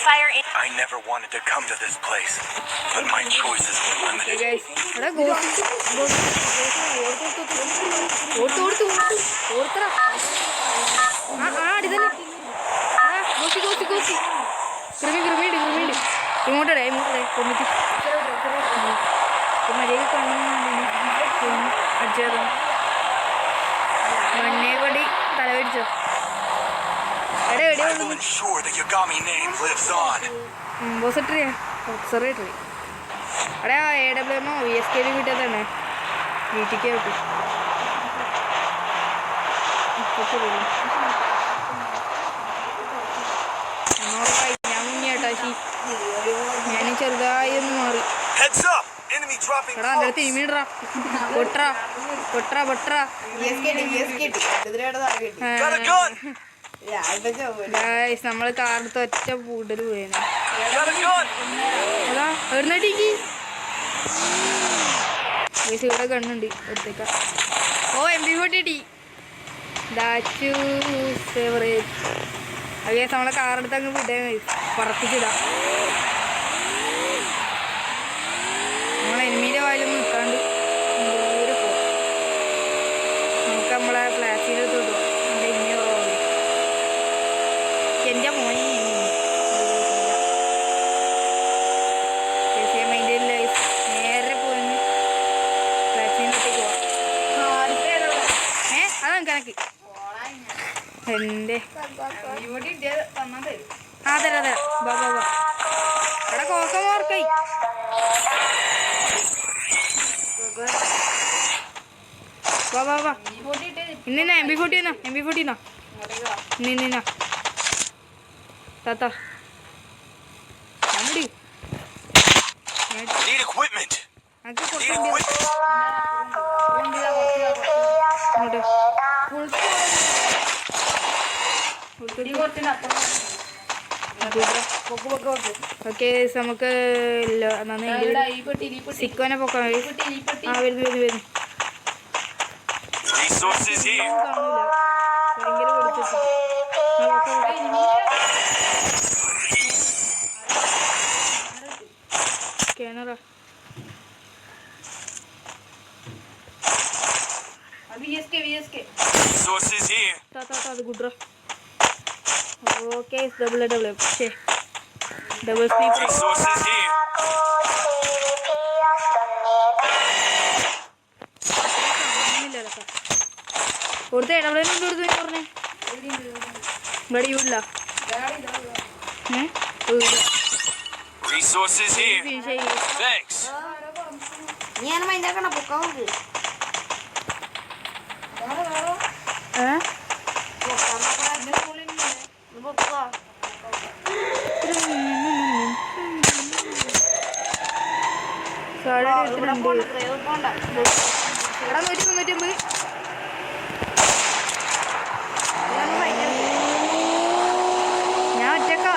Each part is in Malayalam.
fire in. I never wanted to come to this place, but my choices were limited. I will ensure the Yagami name lives on. Heads up! Enemy dropping close. Got a gun! Guys, നമ്മൾ കാറിന്റെ ഒറ്റ പൂടൽ പോയേനെ. Got a gun! അതാ എഴുന്നേറ്റിക്ക്. ഗയ്സ് ഇവിടെ ഗണ്ണുണ്ട് എടുത്തേക്കാം. ഓ MP40 ദാച്ചു ഫേവറേറ്റ്. ഗയ്സ് നമ്മളെ കാറെടുത്ത് അങ്ങ് വിടേ പറപ്പിച്ചിടാം. നമ്മളെ എനിമീൻ്റെ വായിലൊന്നും നിൽക്കാണ്ട് ദൂരെ പോകും. നമുക്ക് നമ്മളെ ഫ്ലാറ്റിൻ്റെ അടുത്ത് വിടുക. എൻ്റെ മോനെ നേരെ പോയി ഫ്ലാറ്റിനകത്തേക്ക് പോവാം. അതാണ് കണക്ക് എൻ്റെ അതെ അതെ ബാ ബാ ബാ എടാ കോക്ക മാർക്കായി വാ വാ വാ ഇന്ന MP40 എന്നാ നിന്ന Tata. Need equipment. Need equipment. Okay നമുക്ക് സിക്കോനെ പോക്കാം. ആ വരുന്നു ഭയങ്കര പിടിച്ചു. Canada. VSK. Sources here. Ta good bro. Okay, double. Che. Double speed. Resources here. കൊടുത്തേ എവിടെയെങ്കിലും കൊടുത്തു പറഞ്ഞേ ഇവിടെ യൂല്ല Resources here. Thanks. ഞാൻ മൈൻഡാക്കണ പൊക്കാവുന്നത് ഞാൻ ഒറ്റക്കാ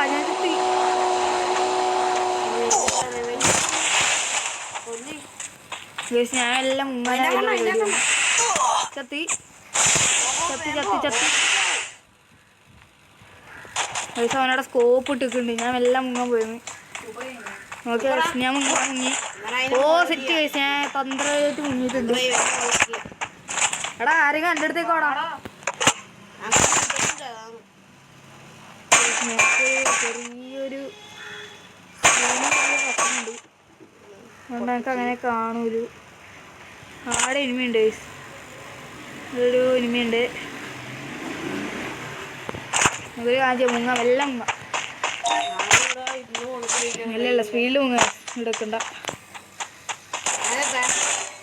ഞാൻ ഞാൻ എല്ലാം ചത്തി അവനോടെ സ്കോപ്പ് ഇട്ടിട്ടുണ്ട്. ഞാൻ എല്ലാം മുങ്ങാൻ പോയിരുന്നു. ഓക്കെ ഞാൻ മുങ്ങി. ഓ സെറ്റ് കഴിച്ച് ഞാൻ 12 മുങ്ങിയിട്ടുണ്ട്. എടാ ആരെങ്കിലും എൻ്റെ അടുത്തേക്ക് ഓടാ. ചെറിയൊരു പ്രശ്നമുണ്ട് അതുകൊണ്ട് എനിക്ക് അങ്ങനെ കാണൂലു. ആടെ ഇനിമയുണ്ട്. ഒരു ഇനിമയുണ്ട്. നമുക്കൊരു കാര്യം മുങ്ങാം. എല്ലാം മുങ്ങാം. അല്ലല്ല സ്പീഡിൽ മുങ്ങാം. ഇടക്കണ്ട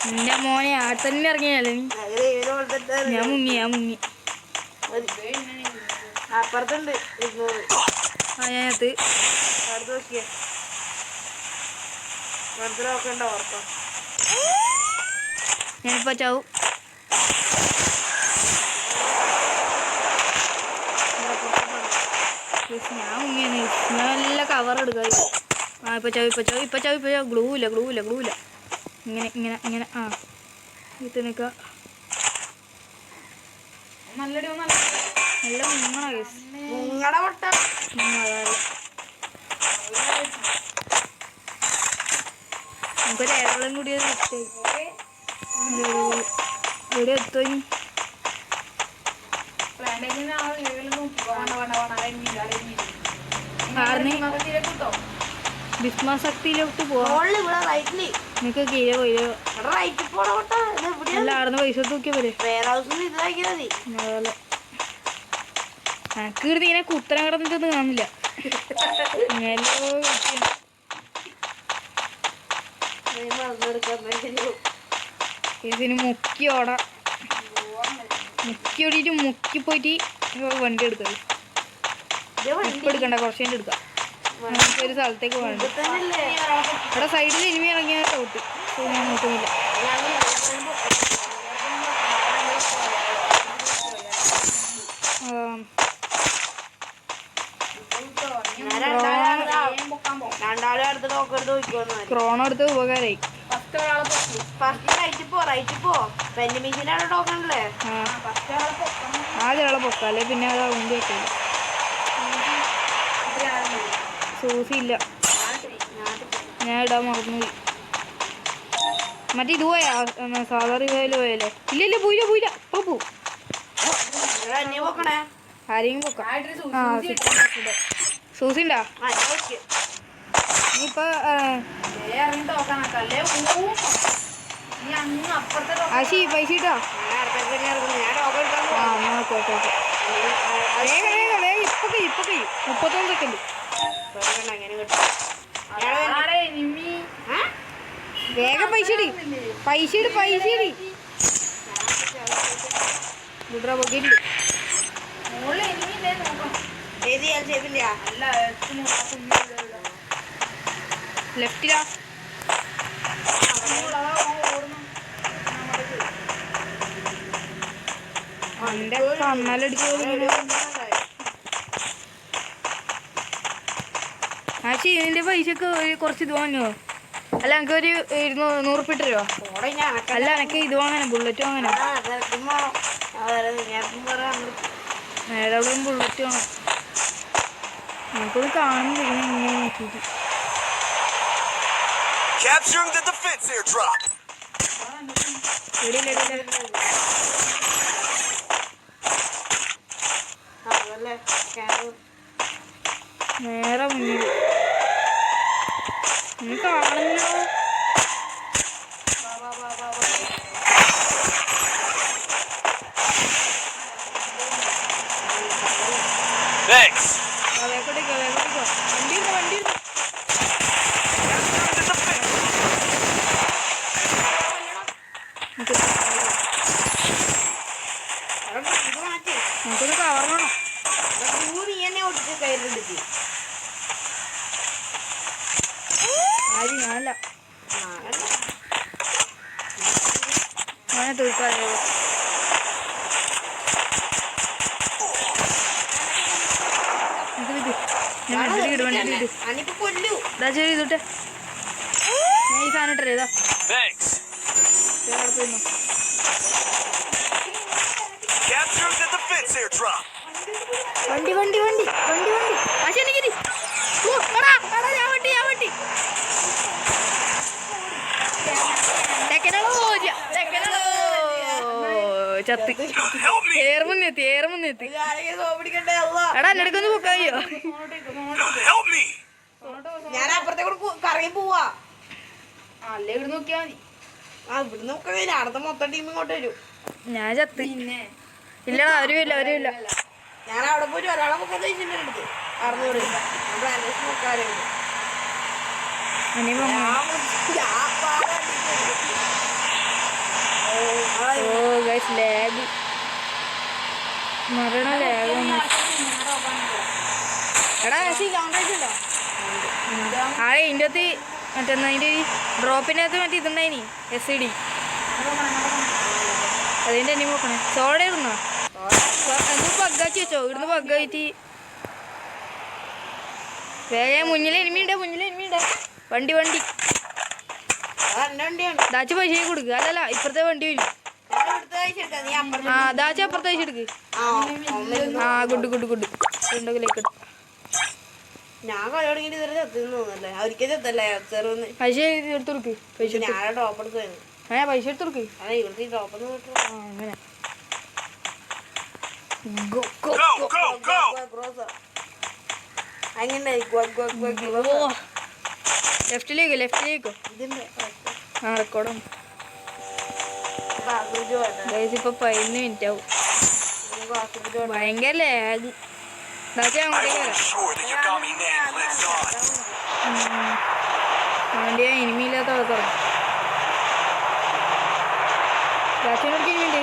എൻ്റെ മോനെ ആടെ തന്നെ ഇറങ്ങിയല്ലേ നീ. ഞാൻ മുങ്ങി അപ്പുറത്തുണ്ട് ആ ഞാനത് അടുത്ത് നോക്കിയേ മനസ്സിലാക്കേണ്ട ഓർത്തോ ഞാനിപ്പോൾ ചാവും. ഞാൻ മുങ്ങിയാണ്. ഞാൻ നല്ല കവർ എടുക്കുക. ആ ഇപ്പം ചാവും. ഗ്ലൂ ഇല്ല ഇങ്ങനെ ആ ഇത് നിൽക്കുക. നല്ല മുങ്ങണ കേസ്. നമുക്കൊരു ഏറെള്ളം കൂടി എവിടെ എത്തോ ഇനി ഭീഷ്മശക്തിയിലോട്ട് പോവാം. നിനക്ക് കീഴെ പോയോ അല്ല ആടുന്ന് പൈസ തൂക്കിയാ പോലെ അതുപോലെ എനക്ക് കിടന്ന് ഇങ്ങനെ കുത്തരം കിടന്നിട്ടൊന്നും കാണില്ല. ഇതിന് മുക്കി ഓടാം. മുക്കി ഓടിയിട്ട് മുക്കി പോയിട്ട് വണ്ടി എടുക്കാം. ഇപ്പം എടുക്കണ്ട കുറച്ച് കഴിഞ്ഞിട്ട് എടുക്കാം. നമുക്കൊരു സ്ഥലത്തേക്ക് വേണ്ട. ഇവിടെ സൈഡിൽ ഇനിമി ഇറങ്ങിയ ഔട്ട്. ഞാൻ നോക്കുന്നില്ല. ക്രോണോ എടുത്ത് ഉപകാരമായി. ആദ്യം ആളെ പൊക്കാം അല്ലെ പിന്നെ അത് ഉണ്ടി വെക്കില്ല. സൂസി ഇല്ല ഞാൻ ഇടാൻ മറന്നുപോയി. മറ്റേ ഇത് പോയാ സാധാരണ പോയാലും പോയല്ലേ? ഇല്ല പോയില്ല ഇപ്പൊ പോവും. ആരെയും പൊക്കാം. ആ സൂസി ഉണ്ടാ ഇനിയിപ്പോ ആശി പൈസ ഇട്ടാ. വേഗം ഇപ്പൊ കഴിയും 31 സെക്കൻഡ്. വേഗം പൈസ ഇടി ലെഫ്റ്റിലാ. എന്റെ കണ്ണലടിച്ചു. ആശി ഇതിന്റെ പൈസക്ക് കുറച്ച് ഇത് വാങ്ങിയോ? അല്ല എനിക്ക് ഒരു 100 ഉറുപ്പിക ഇട്ട് തരുമോ? അല്ല എനിക്ക് ഇത് വാങ്ങാനാ ബുള്ളറ്റ് വാങ്ങാനാ. നേരെ അവിടെ ബുള്ളറ്റ് വാങ്ങാം. നമുക്കൊന്ന് കാണുന്നില്ല ഇങ്ങനെ നോക്കിയിട്ട്. Capturing the defense airdrop. നേരെ മുന്നിൽ കാണുന്നോ? Thanks. വണ്ടി നമുക്കൊന്ന് കവറണം. ആര് ഞാനല്ല അങ്ങനെ തീർക്കാതെ വണ്ടി ചെയ്തിട്ടെ. ഞാൻ ഈ സാധനം ഇട്ടേ ഇതാ വണ്ടി ചത്ത് ഏർമുന്നെത്തി എടാ എന്നെടുക്കൊന്ന് പൊക്കായോ? ഞാൻ അപ്പുറത്തേക്ക് കറങ്ങി പോവാ. അല്ലേ ഇവിടെ നോക്കിയാ മതി. ഇവിടെ നോക്കാൻ അടുത്ത മൊത്തം ടീം ഇങ്ങോട്ട് വരും. ഞാൻ ചത്ത്. ഇല്ലടാ അവരുമില്ല. ഞാൻ അവിടെ പോയി ഒരാളെ പൊക്കാൻ തയ്ച്ചിട്ടുണ്ട് എടുത്ത് 600 നോക്കാറുണ്ട്. മരണ ലാഗ് എടാ ആടെ ഇതിൻ്റെ അകത്ത് മറ്റെന്നാ അതിൻ്റെ ഡ്രോപ്പിൻ്റെ അകത്ത് മറ്റേ ഇതുണ്ടായിനി SID അതിൻ്റെ എന്നെ നോക്കണേ. സോഡ ഇടുന്നോ? അത് പഗ്ഗാക്കി വെച്ചോ. ഇവിടുന്ന് പഗ്ഗായിട്ട് വേഗം മുന്നിലെ എനിമിയുണ്ട്. വണ്ടി ദാച്ച് പൈസ കൊടുക്കുക. അല്ലല്ല ഇപ്പുറത്തെ വണ്ടി വരും. ആ ദാച്ച അപ്പുറത്തെ പൈസ എടുക്ക്. ആ ഗുഡ് 2 കിലോയിലേക്ക് ഞാൻ കളി തുടങ്ങിയിട്ട് ഇതുവരെ ചത്തെന്ന് തോന്നുന്നല്ലേ ഒരിക്കൽ ചത്തല്ലേ ചെറുന്ന് പൈസ എടുത്തു കൊടുക്ക് പൈസ ഞാൻ ഡ്രോപ്പ് എടുത്ത് വരുന്നു പൈസ എടുത്തു കൊടുക്ക് അതെ ഇവിടുത്തെ ഡ്രോപ്പ് അങ്ങനെ അങ്ങനെ ലെഫ്റ്റിലേക്കോ ഇതിന്റെ ആ റെക്കോർഡാണ് ഇപ്പൊ 15 മിനിറ്റ് ആവും ഭയങ്കര lag I will ensure that Yagami name lives on. അവൻ്റെ ഇനിമില്ലാത്ത തുടങ്ങും രാത്രിയോട്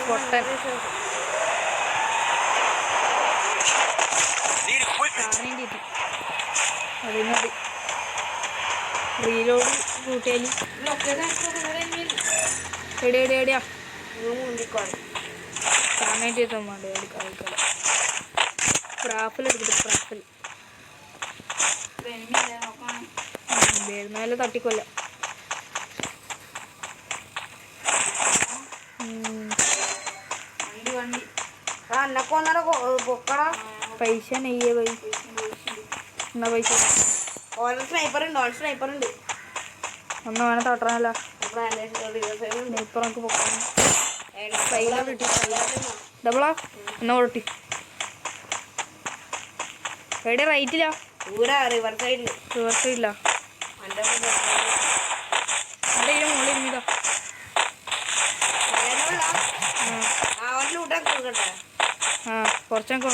പൊട്ടൻ Need equipment. അതിനത് റീലോഡ് കൂട്ടിയാൽ എവിടെയാ കാണാനായിട്ട് എത്താൻ പ്രാഫിൽ എടുത്തിട്ട് പ്രാഫിൽ വരുന്നാലും തട്ടിക്കൊല്ല പൈസ നെയ്യേ പോയി എന്നാ പൈസ സ്നൈപ്പർ ഉണ്ട് ഒന്ന് വേണം തട്ടണല്ല സ്നൈപ്പർ നമുക്ക് പൊക്കണം ഡബിളാ എന്നാ പൊട്ടി എവിടെ റൈറ്റില്ല റിവർ സൈഡില് റിവേഴ്സില്ല അവിടെ ഇതിന് മുകളിൽ ഇരുന്നില്ല ആ കുറച്ചൊക്കെ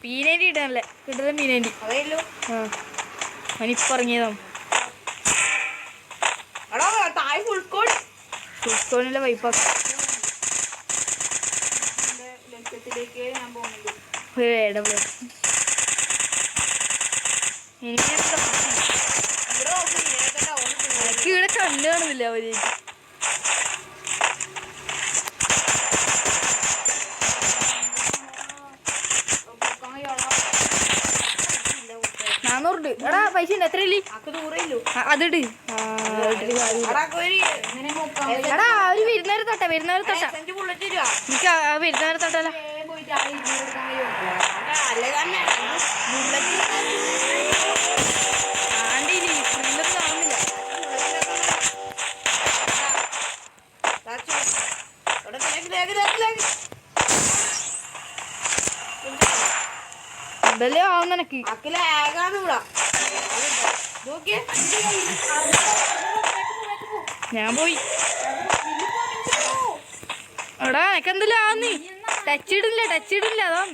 പീനേൻ്റെ ഇടാനല്ലേ കിട്ടുന്നത് പീനേൻ്റെ ആ അവനിപ്പം ഇറങ്ങിയതാണ് ഫുൾസ്കോണിലെ വൈപ്പാക്കി എനിക്ക് ഇവിടെ കണ്ണു കാണുന്നില്ല അവര് നാന്നൂറുണ്ട് എടാ പൈസ ഉണ്ട് എത്ര ഇല്ലേ അതിട് എടാ അവര് വരുന്നവരെ തൊട്ടാ എനിക്ക് വരുന്നവരെ തൊട്ടല്ല ആണ്ടിയില്ലേ സ്ക്രീനിലൊന്നും കാണുന്നില്ല ഉണ്ടല്ലേ ആവുന്ന എനക്ക് ഞാൻ പോയി എടാ എനക്കെന്തല്ലോ ആന്നി ടച്ച് ഇടില്ല അതാണ്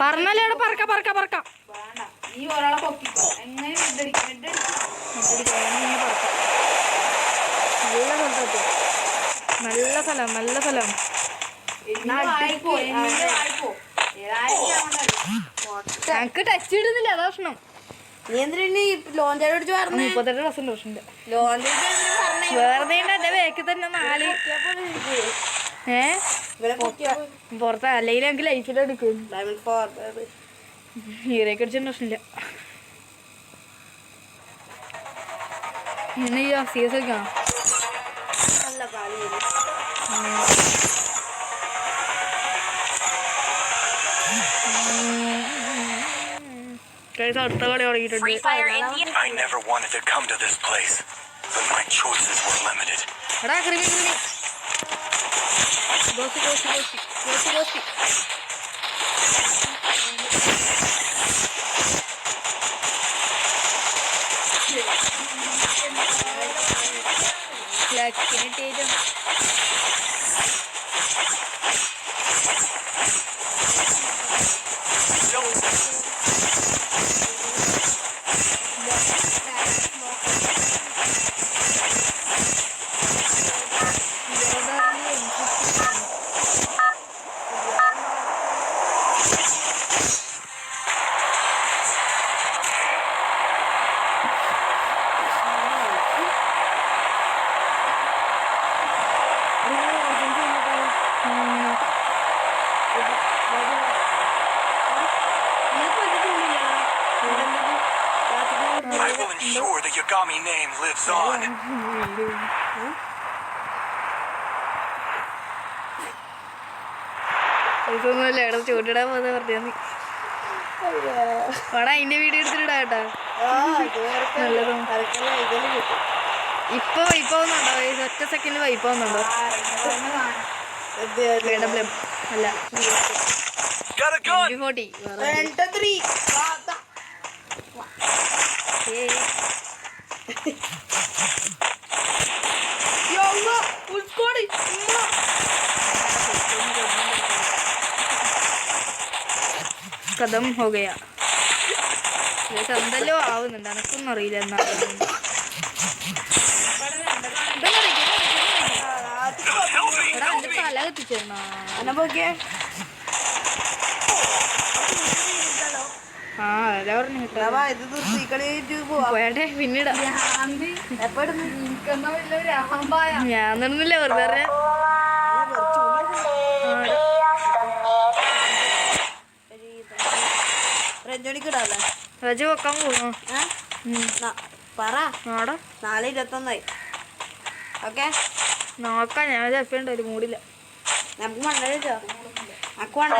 പറഞ്ഞല്ലേ അവിടെ പറക്കാം നീ ഒരാളെ പൊക്കിക്കോ എങ്ങനെ നല്ല സ്ഥലം ഞങ്ങക്ക് ടച്ച് ഇടുന്നില്ല അതാ പ്രശ്നം നീ എന്തിനാ ലോഞ്ചാട് പിടിച്ച് പറഞ്ഞു 38% പ്രശ്നമില്ല ലോഞ്ച് വെറുതെ എന്റെ വേക്ക് തന്നെ 4 പുറത്ത് അല്ലെങ്കിൽ ഞങ്ങൾക്ക് ലൈഫിലെടുക്കും ഹീറോയ്ക്ക് അടിച്ചൊന്നും പ്രശ്നമില്ല ഇങ്ങനെ ഈ സീരിയസ് ഒക്കെ നല്ല കളി അടുത്ത കളി തുടങ്ങിയിട്ടുണ്ട് I never wanted to come to this place, but my choices were limited. എടാ creamy ഗോസി ലക്കിനിട്ടേജം ensure the Yagami name lives on. ഇതൊന്നുമല്ല ഇവിടെ ചൂണ്ടിടാൻ പോകുന്ന പറഞ്ഞാൽ മതി. വേണം അതിന്റെ വീഡിയോ എടുത്തിട്ടാ കേട്ടാ. നല്ലതും ഇപ്പൊ വൈപ്പാവുന്നുണ്ടോ? ഒറ്റ സെക്കൻഡ് വൈപ്പാവുന്നുണ്ടോ? അല്ല Got a gun! 40. കഥം ഹോഗയാ. എന്തല്ലോ ആവുന്നുണ്ട്, എനക്കൊന്നും അറിയില്ല. എന്നാ തല കത്തിച്ചേർന്നാ ആ അല്ല പറഞ്ഞു പോയാട്ടെ പിന്നീട് ഞാൻ നടന്നില്ല വെറുതെ റജ വെക്കാൻ പോകുന്നു. പറ ആടാ 4:21 ഓക്കെ നോക്കാം. ഞാൻ ചെപ്പുണ്ട് ഒരു മൂടില്ല. നമുക്ക് മണ്ണോ അക്ക് മണ്ണോ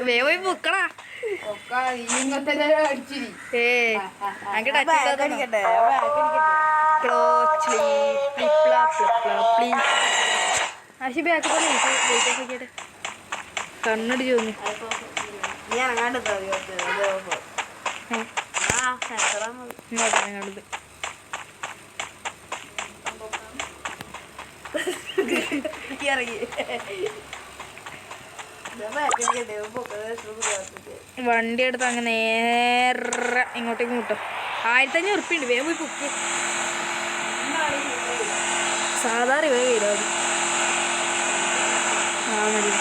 വേവ പൊക്കടാ. കണ്ണടിച്ചു തോന്നി. ഞാൻ കണ്ടത് ഇറങ്ങി വണ്ടി എടുത്ത് അങ്ങ് നേരെ ഇങ്ങോട്ടേക്ക് മുട്ടും. 1500 ഉറുപ്പിയുണ്ട്. വേഗം പോയി പൊക്ക്. സാധാരണ വേഗം ഇടാതി. ആ മതി.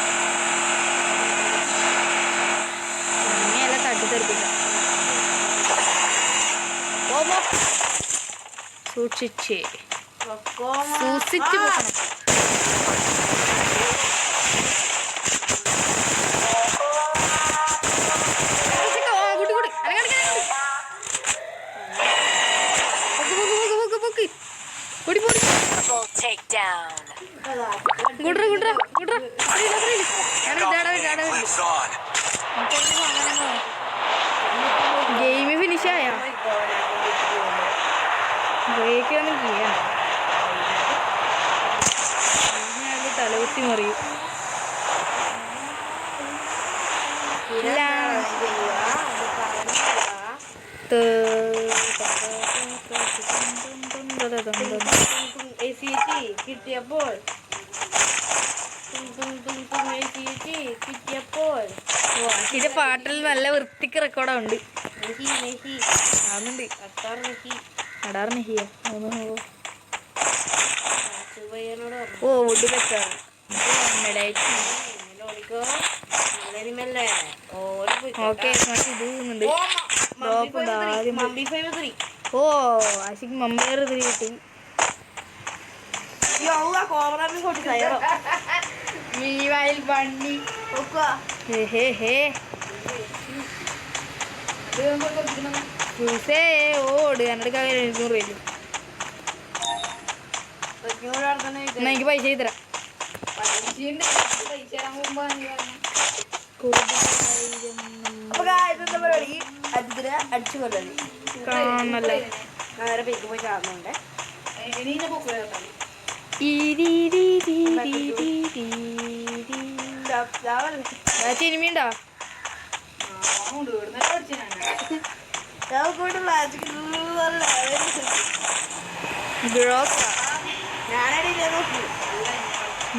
അങ്ങനെയല്ല തട്ടിത്തെറിപ്പില്ല. സൂക്ഷിച്ച് സൂക്ഷിച്ച് പോകണം. ഗെയിം ഫിനിഷായ ബ്രേക്കാണ് ചെയ്യാൻ. തലകുത്തി മറിയും. കിട്ടിയപ്പോൾ ഇതിന്റെ പാട്ടിൽ നല്ല വൃത്തിക്ക് റെക്കോർഡുണ്ട്. ഓ വുഡ് വെച്ചാണ്. ഓക്കെ ഇത് പോകുന്നുണ്ട്. ഓ ആശിക്ക് മമ്പയർ ഇതിൽ കിട്ടി. ഓട് എന്നോട് 200 രൂപ. എന്നാ എനിക്ക് പൈസ തരാം. അടിച്ചു കൊല്ലി കാണല്ലേ നേരെ പേക്ക് പോയി കാണുന്നുണ്ട്. സിനിമയുണ്ടോ?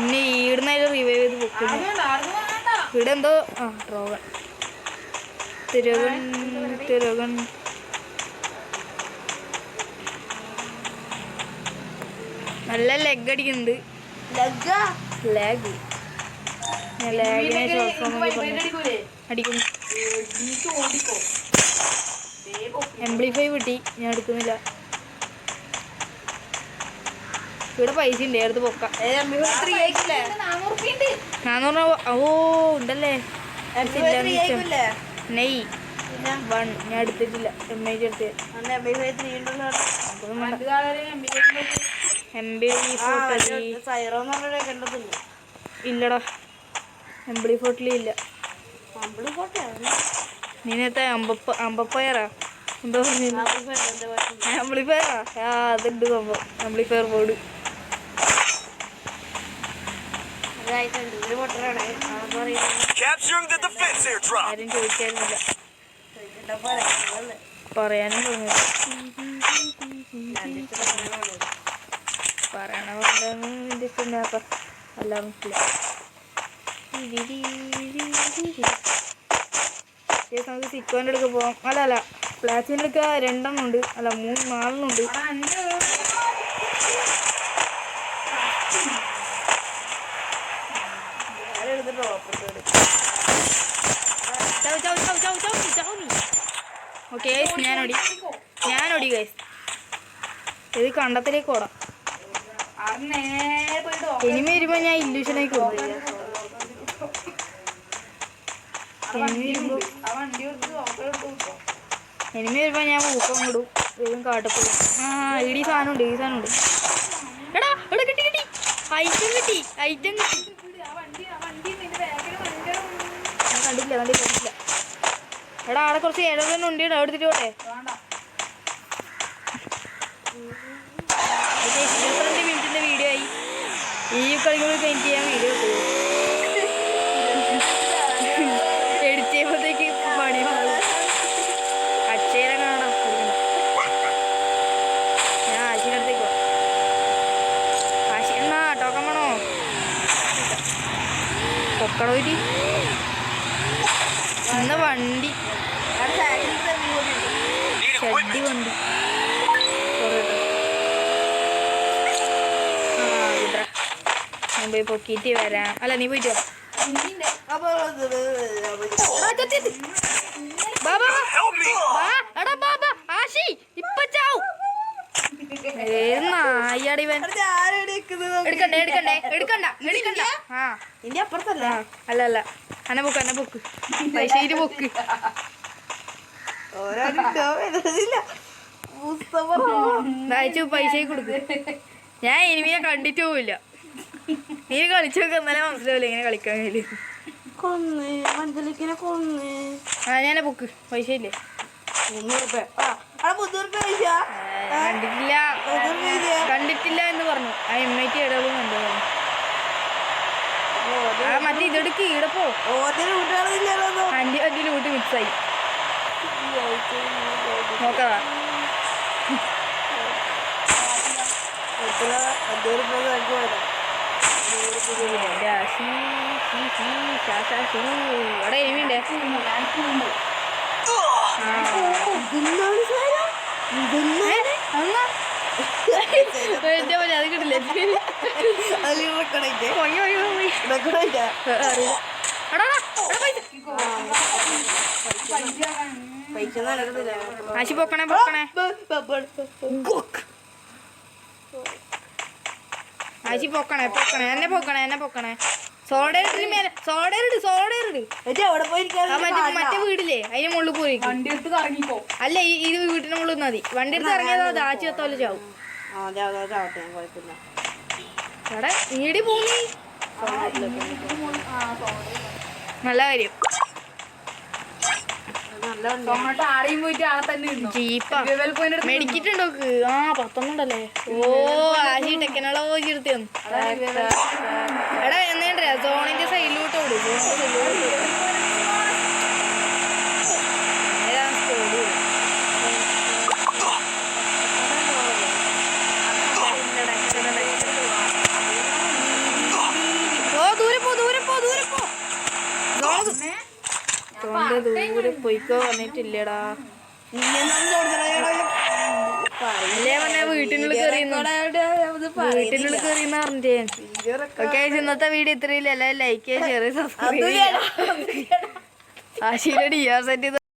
ഇനി ഈടുന്നായിട്ട് റിവൈവ് ചെയ്ത് പൊക്കുന്നു. ഇവിടെ എന്തോ ആ ട്രോഗൻ തിരകൻ നല്ല ലെഗ് അടിക്കുന്നുണ്ട്. ലാഗ് അടിക്കുന്നു. എംപ്ലിഫൈ കിട്ടി. ഞാൻ എടുക്കുന്നില്ല. ഇവിടെ പൈസ ഉണ്ട് എടുത്ത് പൊക്കാം. 400 രൂപ. ഓ ഉണ്ടല്ലേ. നെയ് 1 ഞാൻ എടുത്തിട്ടില്ല. MH എടുത്ത് ഇല്ലടാ. എംബ്ലി ഫോർട്ടിലില്ല. നീ നേരത്തെ അമ്പപ്പയറാ എന്താ പറഞ്ഞു? ആംപ്ലിഫയറാ. അതുണ്ട് സംഭവം. ആംപ്ലിഫയർ ബോർഡ് ആരും ചോദിക്കാനില്ല, പറയാനും തോന്നില്ല. പറയണ പോലെ എല്ലാം നമുക്ക് സിക്കോൻ്റെ അടുക്ക പോവാം. അല്ല പ്ലാറ്റിൻ്റെ അടുക്ക 2 എണ്ണം ഉണ്ട്. അല്ല 4 എണ്ണം ഉണ്ട്. ഓക്കെ ഞാനോടി ഗൈസ്. ഇത് കണ്ടത്തിലേക്ക് ഓടാം. ഇനിമ വരുമ്പോ ഞാൻ ഇല്യൂഷനായി പോകും. എനിമ വരുമ്പോ ഞാൻ ഊക്കം വിടും. വേഗം കാട്ടപ്പോഴും. ഈ സാധനം ഉണ്ട്. എടാ ഇവിടെ കിട്ടി ഐറ്റം കിട്ടി. ഞാൻ കണ്ടില്ല. എടാ അവിടെ കുറച്ച് ഇഴവെണ്ണം ഉണ്ട്. അവിടെ എടുത്തിട്ട് പോട്ടെ. 22 മിനിറ്റിന്റെ വീഡിയോ ആയി. ഈ കളികൾ പെയിന്റ് ചെയ്യാൻ വീഡിയോ എഡിറ്റ് ചെയ്യുമ്പോഴത്തേക്ക് പണി മാറും. അക്ഷരം കാണാം. ഞാൻ ആശിയുടെ അടുത്തേക്ക് പോവാം. ആശി എന്നാ ടോക്കൺ വേണോ? പൊക്കടോ ഇരി എന്ന വണ്ടി ഷെഡി വണ്ടി ഞാൻ പോയി പൊക്കിയിട്ട് വരാം. അല്ല നീ പോയിട്ടോ. അല്ല അന്നെ പൊക്ക് പൈസ പൊക്ക്. പൈസ കൊടുക്ക്. ഞാൻ ഇനിമീനെ കണ്ടിട്ട് പോവില്ല. നീ കളിച്ചു നോക്ക്. എന്നാലേ മനസ്സിലാവില്ല ഇങ്ങനെ കളിക്കാൻ കഴിയില്ല. ഞാൻ പൊക്ക്. പൈസ ഇല്ലേ? 300 കണ്ടിട്ടില്ല എന്ന് പറഞ്ഞു. ആ MIT ഇടവും കണ്ടു. മറ്റേ ഇതെടുക്ക്. ഈടപ്പോ അഞ്ച് ലൂട്ട് മിക്സായി. നോക്കതാ അവിടെ എഴുതിണ്ടേ. അത് കിട്ടില്ല. ആശി പൊക്കണേ. ആശി പൊക്കണേ. എന്നെ പൊക്കണേ. സോഡേറിട്ട് മറ്റേ വീടില്ലേ അതിന് മുകളിൽ പോയി. അല്ല ഇത് വീട്ടിന് മുകളിൽ മതി. വണ്ടി എടുത്ത് ഇറങ്ങിയതോ അത് ആച്ചി എത്തോലെ ചാവും. എടാ ഈടി പോണി. നല്ല കാര്യം. ജീപ്പാ മേടിച്ചിട്ടുണ്ടോ? 10 ഉണ്ടല്ലേ. ഓ ആശി ടെക്നോളജി എടുത്തു. എടാ എന്നേണ്ട സോണിന്റെ സൈഡിലോട്ട് ഓടും. ദൂരെ പോയിക്കോ വന്നിട്ടില്ലടാ. അല്ലേ പറഞ്ഞ വീട്ടിനുള്ളിൽ കയറിയെന്ന് പറഞ്ഞിട്ടേ. ഓക്കെ ഇന്നത്തെ വീഡിയോ ഇത്രയില്ല. എല്ലാവരും ലൈക്ക് ചെയ്യുക, ഷെയർ ചെയ്യുക, സബ്സ്ക്രൈബ് ചെയ്യുക. ആശീല DR സെറ്റ് ചെയ്ത്